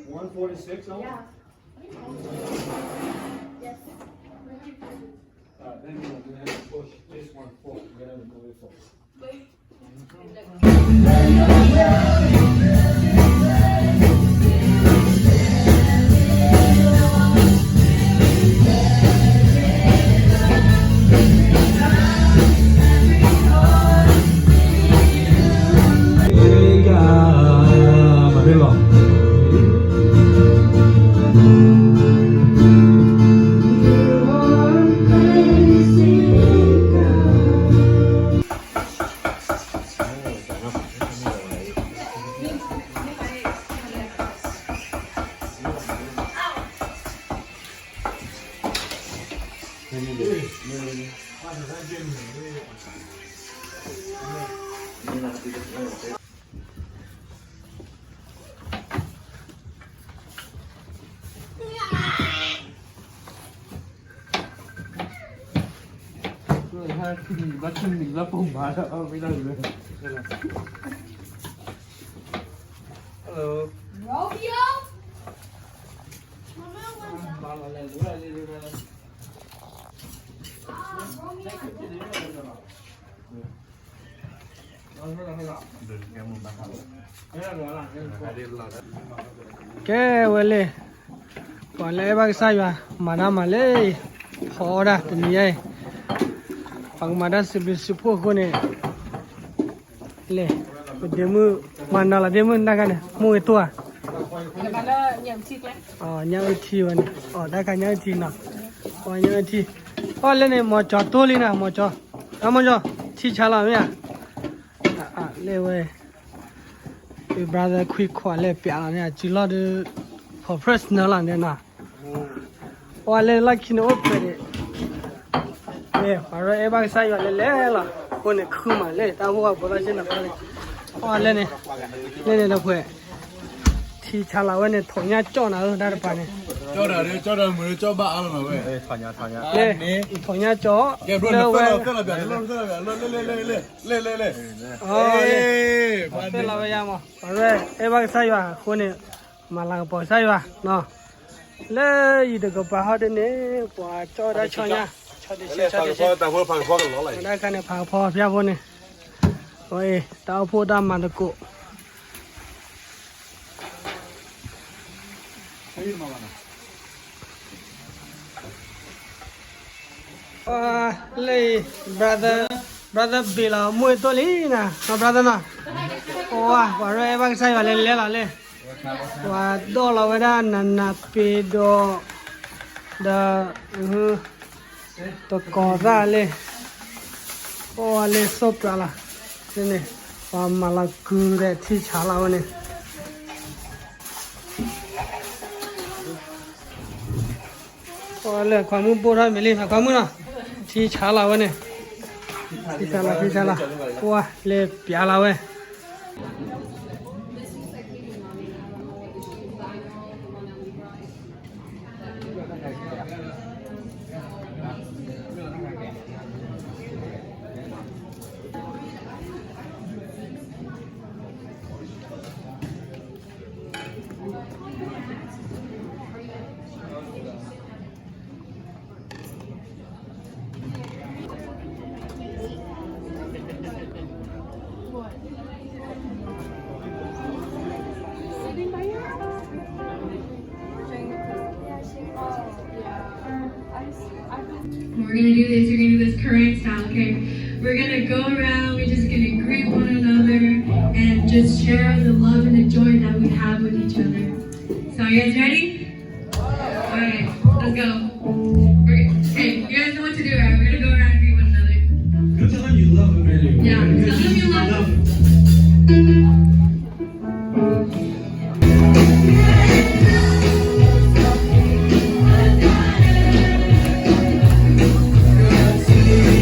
146 now? Yeah. Yes. Then you have to push this one forward. You gotta go this forward. Bắt mình lắp bông má đó mới được. Hello. Romeo. Ba lần này cũng là đi đi ra. cái vậy còn lại bác sai mà nam mà lấy khó đã từ này bằng mà đã xử lý sự phô con này lấy demo mà nào là demo đang cái này mua cái tua nhang chi vậy đã cái nhang chi nào nhang chi lên này mà cho tôi lên nào mà cho chi trả làm nhá lấy vậy brother quick khóa lấy bịa là nè chỉ lo được professional là nè nè lấy lại khi nó ốp về nè rồi em bác sai lấy là con này khử mà lấy tao mua bữa nay trên là lấy lên là khỏe thì chả là vậy thằng nhà cho nào đã được bao nhiêu cho rồi mới cho bà ăn mà vậy Thằng nhà. thằng nhà cho cái luôn là lên thế là bây giờ mà rồi em bác sai con này mà là bỏ sai nó lấy gì được cái bao đấy nè bỏ cho đã cho nha cho đi tao vừa phang phang nó lại đây cái này phang phò phía bên này ôi tao phụ đam mà được cụ lấy brother bila mua tôi lý nè nó brother nè và rồi em bác sai lên lên và đó là cái đó nè pedo da to có ra lên lên sốt ra là thế này và mà là cứ để thi trả lao này lên khoan mua bột ra mới lên khoan mua nào thi trả lao này thi trả lao lên bia lao này We're gonna do this. We're gonna do this current style, okay? We're gonna go around. We're just gonna greet one another and just share the love and the joy that we have with each other. So, you guys ready? All right, let's go. Hey, you guys know what to do, right? We're gonna go around and greet one another. Go tell them you love them, man. Yeah, tell them you love them. See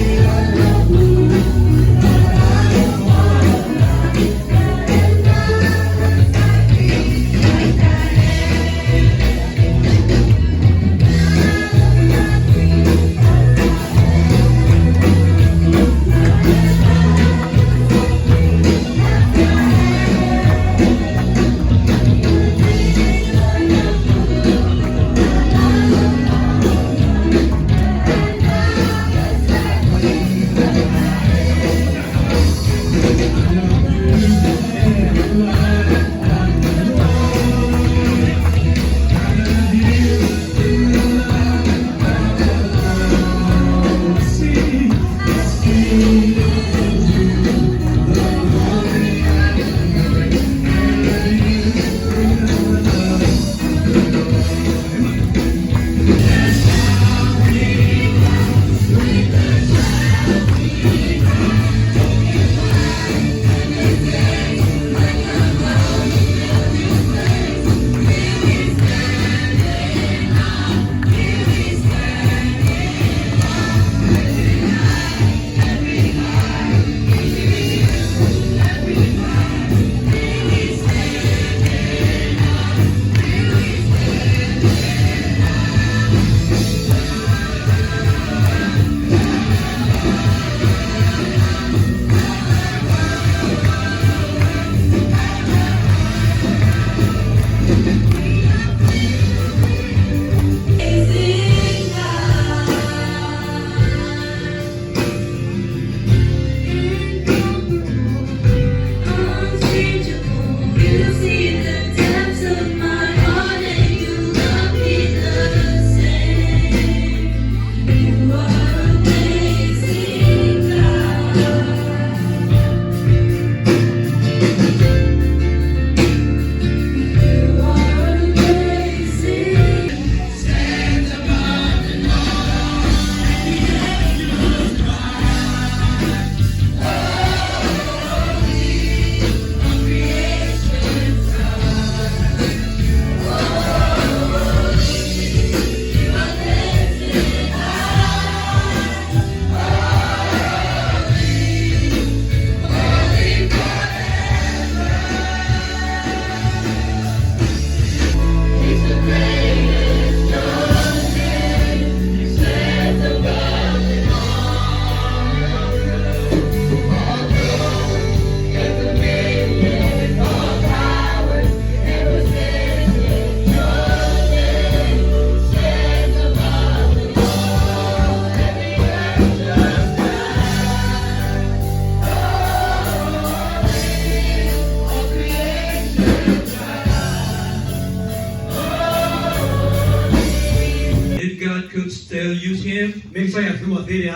God could still use him. မင်းဆိုင်ရသူ့အသေးရ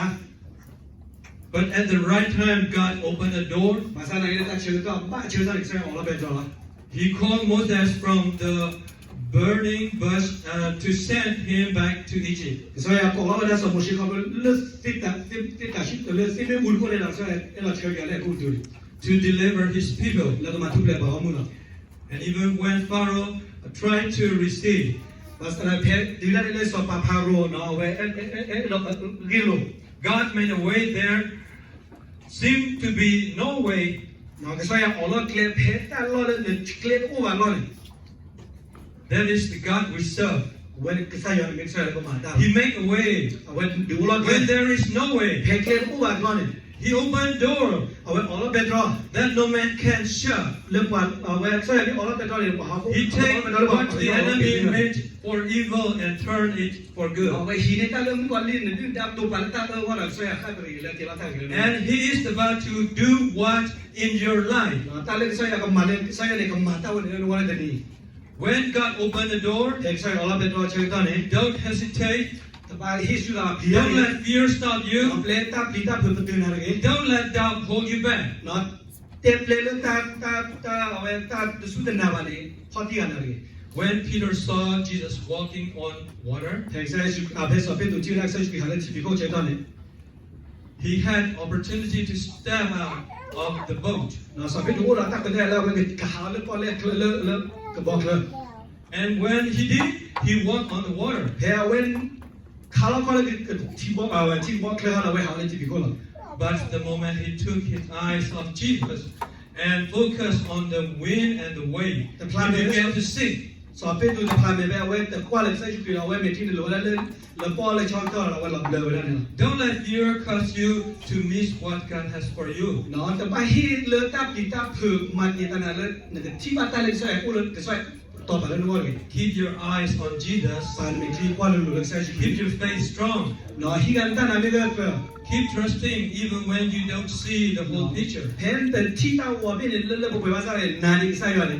But at the right time, God opened a door. ဘာသာနိုင်တဲ့ချေတော့ဘာချေတော့ဆိုင်အောင်လာပဲကြောလား He called Moses from the burning bush to send him back to Egypt. ဆိုင်ရပေါ်လာတဲ့ဆိုမရှိခဘလစစ်တာရှိတယ်စစ်မဲဘူးကိုလည်းလာဆိုင်အဲ့လိုချေရလေကူတူ To deliver his people. လာတော့မသူ့လည်းဘာမှမလုပ် And even when Pharaoh tried to receive, ဘာသာဖဲဒီလာလည်းဆိုပါဖာရိုနော်ဝဲအဲ့တော့ဂီလို God made a way there. Seemed to be no way. နော်ဆိုင်ရအော်လောကလေဖဲတာလောလည်းကလေဥပါလော That is the God we serve. ဝဲဆိုင်ရမင်းဆိုင်ကမာတာ He made a way ဝဲဒီလော when there is no way. ဖဲကလေဥပါလော He opened a door အဝဲအော်လောပဲတော့ that no man can shut. လေပါဝဲဆိုင်ရအော်လောပဲတော့လေဘာဟုတ် He take what the enemy meant for evil and turn it for good. ဝဲဟီနေတာလည်းမကွာလင်းနေတယ်တပ်တော့ပါတာတော့ဝါဆရာခါပရီလေကလာတာကလေး And he is about to do what in your life. တာလည်းဆိုင်ရကမာလည်းဆိုင်ရလေကမာတာဝဲလေဝါတဲ့နီ When God opened the door, တဲ့ဆိုင်အော်လောပဲတော့ချေတော့နေ don't hesitate. တပါဟိစုလာဘီယာ Don't let fear stop အ you. ပလက်တာပလီတာဖွပတူနာရေ Don't let doubt hold you back. နော်တက်ပလေလတာအဝဲတာစုတဲ့နာပါလေခေါ်တီရနာရေ When Peter saw Jesus walking on water, တဲ့ဆိုင်စုအဘဲဆိုပဲတူချီလိုက်ဆိုင်စုဟာလည်းချီပြီးကိုချေတော့နေ he had opportunity to step out of the boat. နော်ဆိုပဲတူလာတာကတဲ့လာဝဲကဟာလေပေါ်လေလေကဘောကလေ And when he did, he walked on the water. ဟဲဝဲခါလာကလေချီဘောအဝဲချီဘောကလေဟာဝဲဟာလေချီပြီးကိုလာ But the moment he took his eyes off Jesus and focused on the wind and the wave, he began to sink. ဆိုပဲတူတာမယ်ပဲဝဲတကွာလေဆိုင်စုကဝဲမတင်လို့လေပေါ်လေချောင်းတော့ဝဲလာဘလဝဲလာနေ Don't let fear cause you to miss what God has for you. နော်တပါဟိလေတာပီတာဖုမတ်နေတာလေချီပါတာလေဆိုင်ကိုလေဆိုင်တော့ပါလေနော်လေ Keep your eyes on Jesus. ပါမီချီကွာလို့လေဆိုင်စု Keep your faith strong. နော်ဟိကန်တာနာမေက Keep trusting even when you don't see the whole picture. ဟန်တချီတာဝဘင်းလေလေဘဝဝါစားလေနာနေဆိုင်ရလေ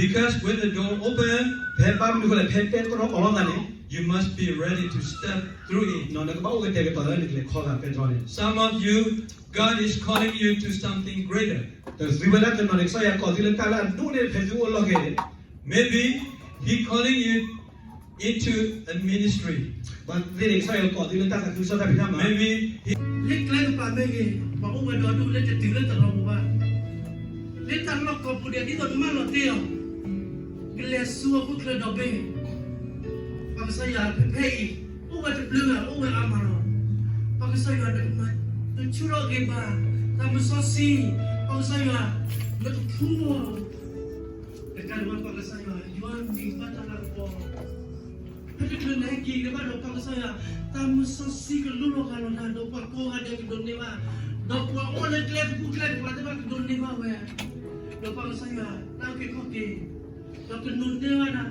Because when the door opens, ဖဲပါမလို့လေဖဲပဲကတော့အော်လာနေ you must be ready to step through it. နော်ကဘောကတဲ့ကတော့လေခေါ်တာပဲတော့လေ Some of you, God is calling you to something greater. တဲ့ဇီဝလာတဲ့နော်ဆိုင်ရကောဒီလေတာလာဒူနေဖဲဇူလောကေ Maybe He calling you into a ministry. ဘာဒီလေဆိုင်ရကောဒီလေတာကူစားတာပြမှာ Maybe He Lít lên pa mege ba o wa do du le te tire ta ro ba le ta lo ko pu de di do ma lo tio le su ko kle do be pa sa ya pe pe o wa te blunga o wa amaro pa sa ya de ma tu chu ro ge ba ta mo so si pa sa ya le tu pu mo le ka lo pa sa ya yo mi pa ta la ko pe te le ki le ba do pa sa ya tamu sosi ke lulu kalau na do pa ko ada ke don ne ma do pa ole klep ku klep pa ta ke don ne ma we do pa saya ta ke ko ke do ke nun de wa na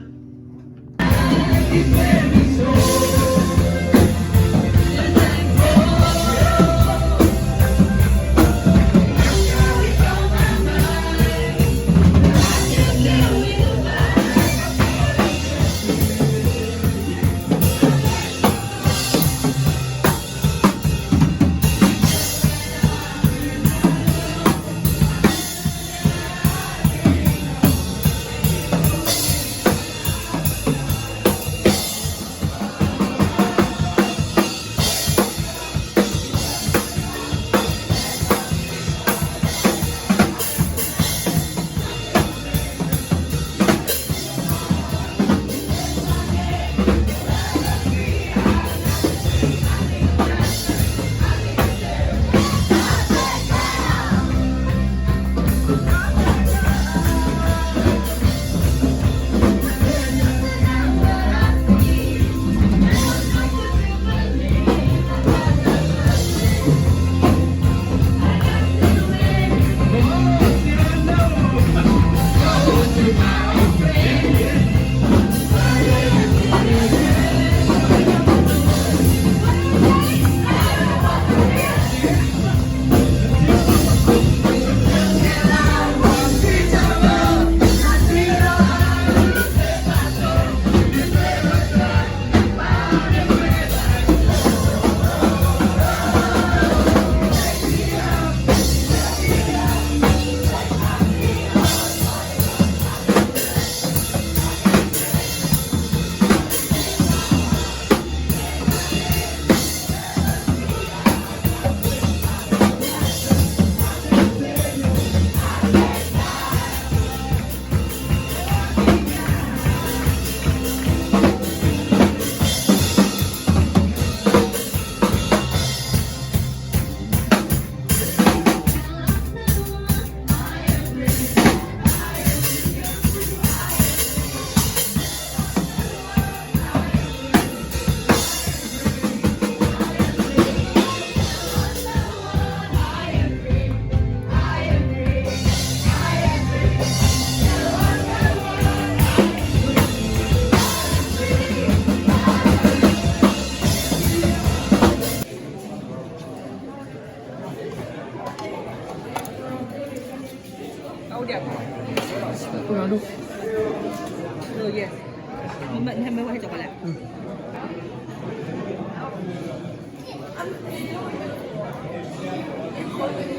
က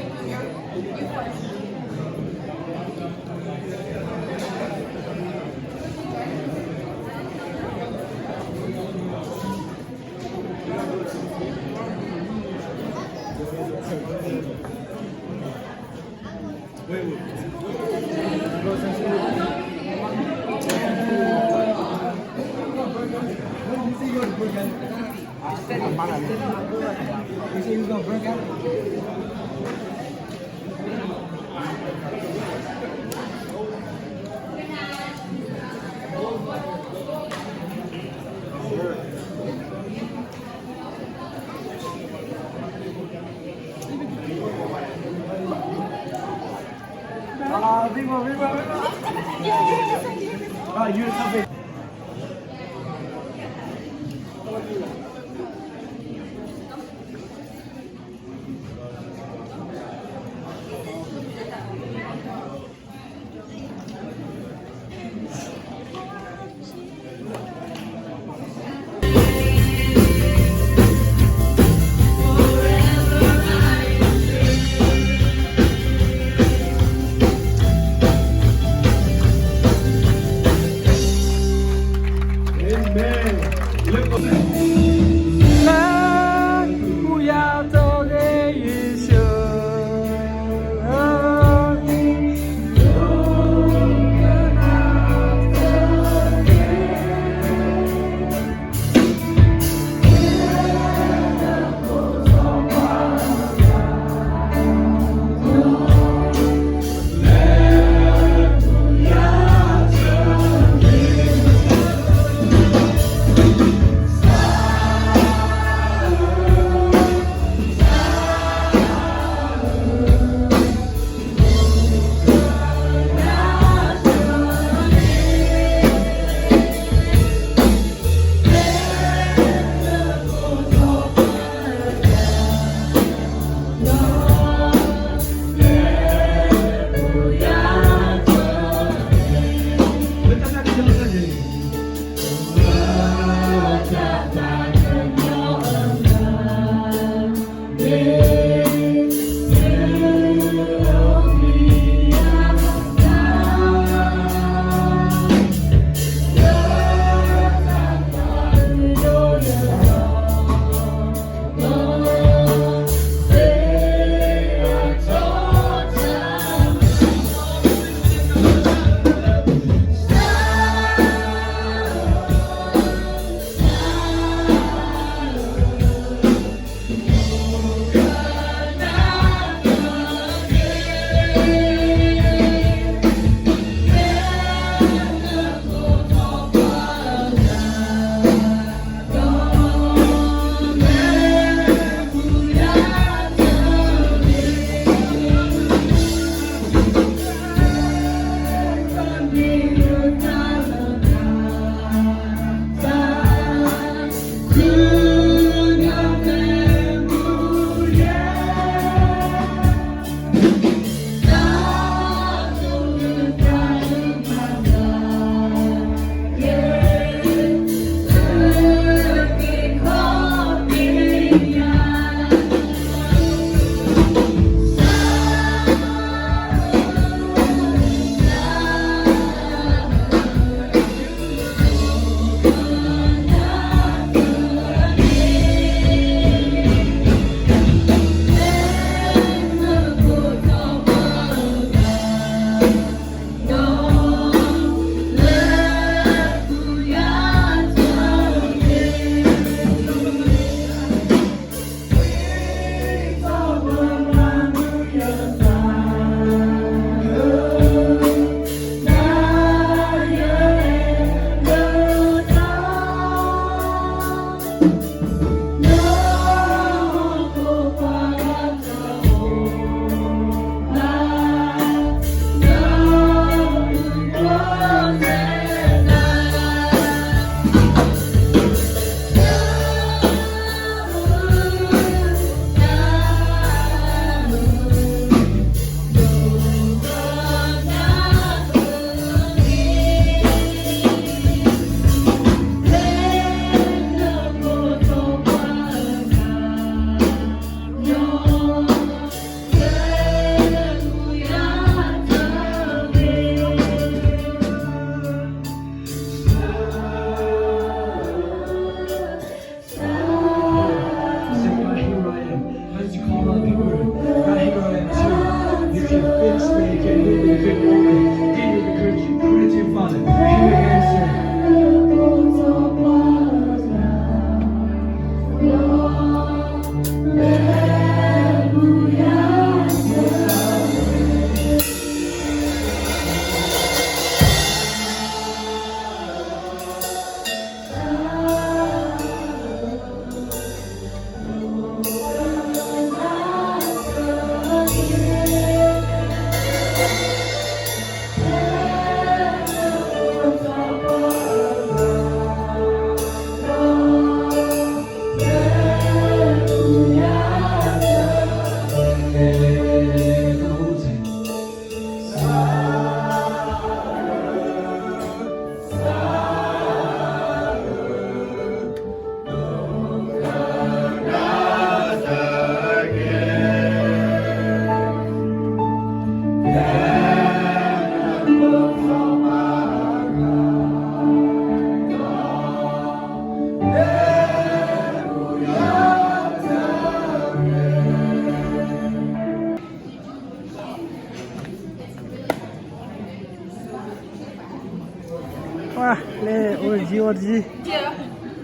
gì ở gì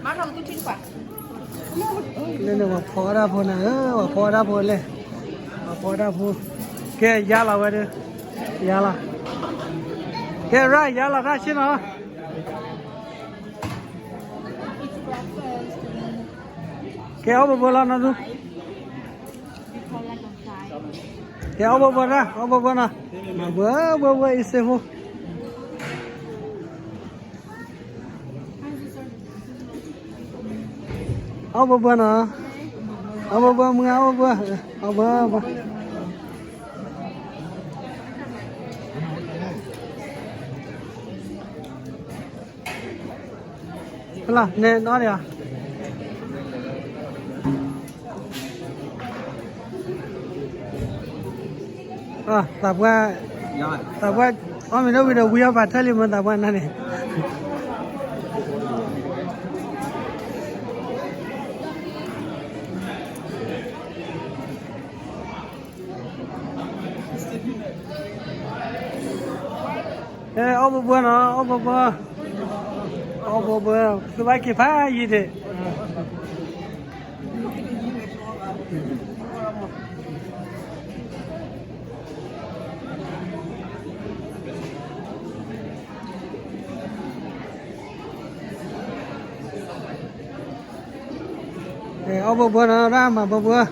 má rồng tôi chín quả lên đây mà phò ra phò này mà phò ra phò lên mà phò ra phò cái giá là vậy đấy giá là cái giá là ra xin hả cái áo bờ là nó đâu cái áo bờ ra áo bờ na mà bờ ít xem không áo bờ na áo bờ mưa áo bờ là nè nó đi à tập qua mình đâu video vui và thấy mình tập qua này ông bữa nó ông bữa cái bài kia phá gì thế ông bữa nó ra mà bữa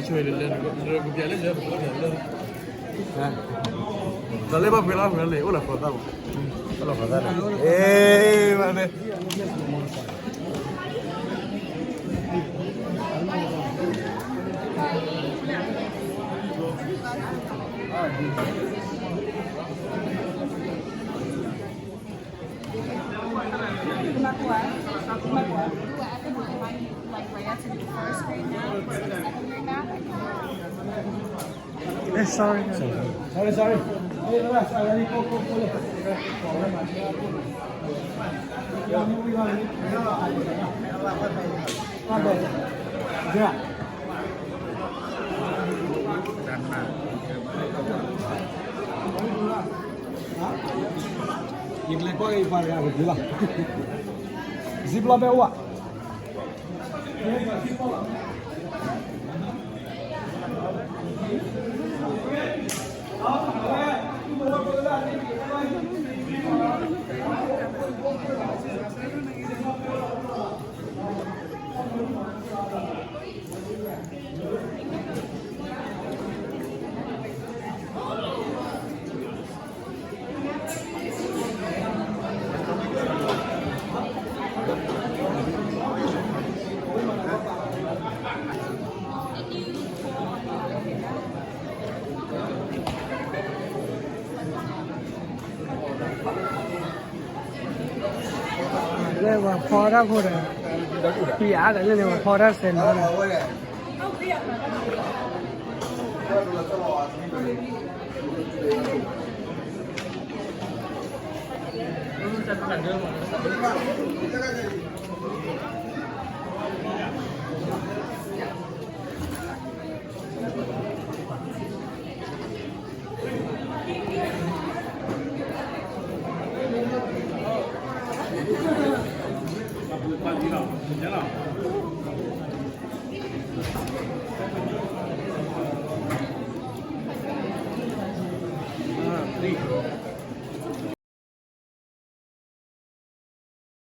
Chui lên rồi cũng lên lên rồi lên bao nhiêu là lên ủa là phật đâu là phật đâu ê mà này sorry. Những lời có phải là gì là zip lo béo à đây mà phò ra phò này bị á đấy lên mà phò ra sen đó này